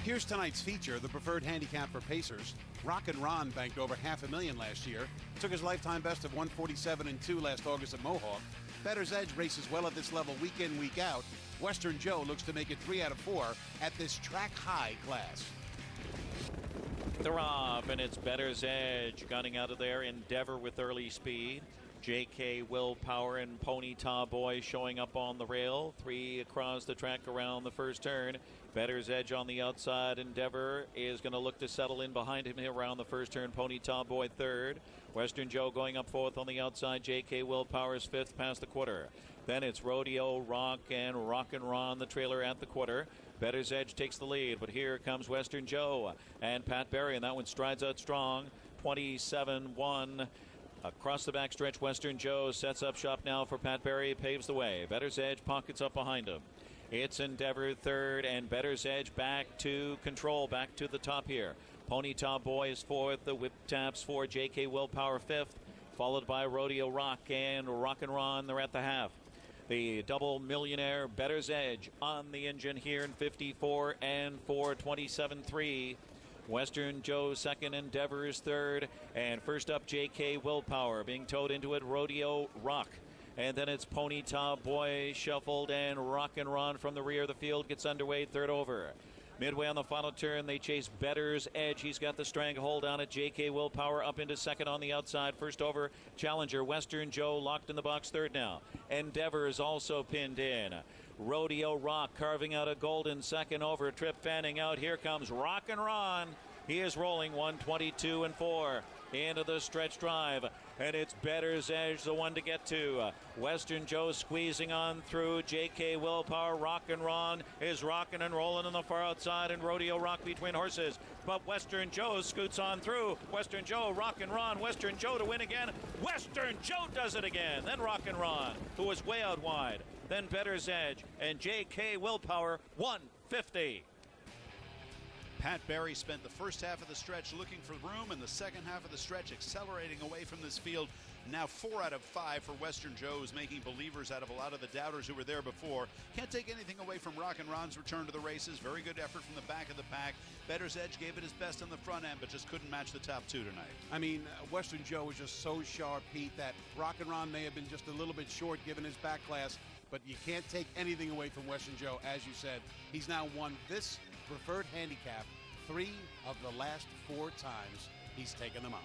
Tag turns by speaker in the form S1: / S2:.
S1: Here's tonight's feature, the preferred handicap for Pacers. Rockin' Ron banked over $500,000 last year. Took his lifetime best of 147-2 last August at Mohawk. Bettor's Edge races well at this level week in, week out. Western Joe looks to make it 3 out of 4 at this track high class.
S2: They're off, and it's Bettor's Edge gunning out of there. Endeavor with early speed. J.K. Willpower and Ponyta Boy showing up on the rail. 3 across the track around the first turn. Bettor's Edge on the outside. Endeavor is going to look to settle in behind him here around the first turn. Ponyta Boy third. Western Joe going up fourth on the outside. J.K. Willpower's fifth past the quarter. Then it's Rodeo Rock and Rockin' Ron, the trailer at the quarter. Bettor's Edge takes the lead, but here comes Western Joe and Pat Barry, and that one strides out strong. 27-1. Across the backstretch, Western Joe sets up shop now for Pat Barry, paves the way. Bettor's Edge pockets up behind him. It's Endeavor third, and Bettor's Edge back to control, back to the top here. Ponyta Boy is fourth, the whip taps for J.K. Willpower fifth, followed by Rodeo Rock and Rockin' Ron. They're at the half. The double millionaire Bettor's Edge on the engine here in 54 and 4, 27-3. Western Joe second, Endeavor is third, and first up J.K. Willpower being towed into it, Rodeo Rock. And then it's Ponyta Boy shuffled, and Rockin' Ron from the rear of the field gets underway, third over. Midway on the final turn, they chase Bettor's Edge. He's got the stranglehold on it. J.K. Willpower up into second on the outside. First over, challenger Western Joe locked in the box, third now. Endeavor is also pinned in. Rodeo Rock carving out a golden second over. Trip fanning out. Here comes Rockin' Ron. He is rolling 122 and 4 into the stretch drive, and it's Bettor's Edge, the one to get to. Western Joe squeezing on through. J.K. Willpower, Rockin' Ron is rocking and rolling on the far outside, and Rodeo Rock between horses. But Western Joe scoots on through. Western Joe, Rockin' Ron, Western Joe to win again. Western Joe does it again. Then Rockin' Ron, who was way out wide. Then Bettor's Edge, and J.K. Willpower, 150.
S3: Pat Barry spent the first half of the stretch looking for room, and the second half of the stretch accelerating away from this field. Now 4 out of 5 for Western Joe's, making believers out of a lot of the doubters who were there before. Can't take anything away from Rockin' Ron's return to the races. Very good effort from the back of the pack. Bettor's Edge gave it his best on the front end, but just couldn't match the top two tonight.
S1: I mean, Western Joe was just so sharp, Pete, that Rockin' Ron may have been just a little bit short given his back class, but you can't take anything away from Western Joe. As you said, he's now won this preferred handicap 3 of the last 4 times he's taken them on.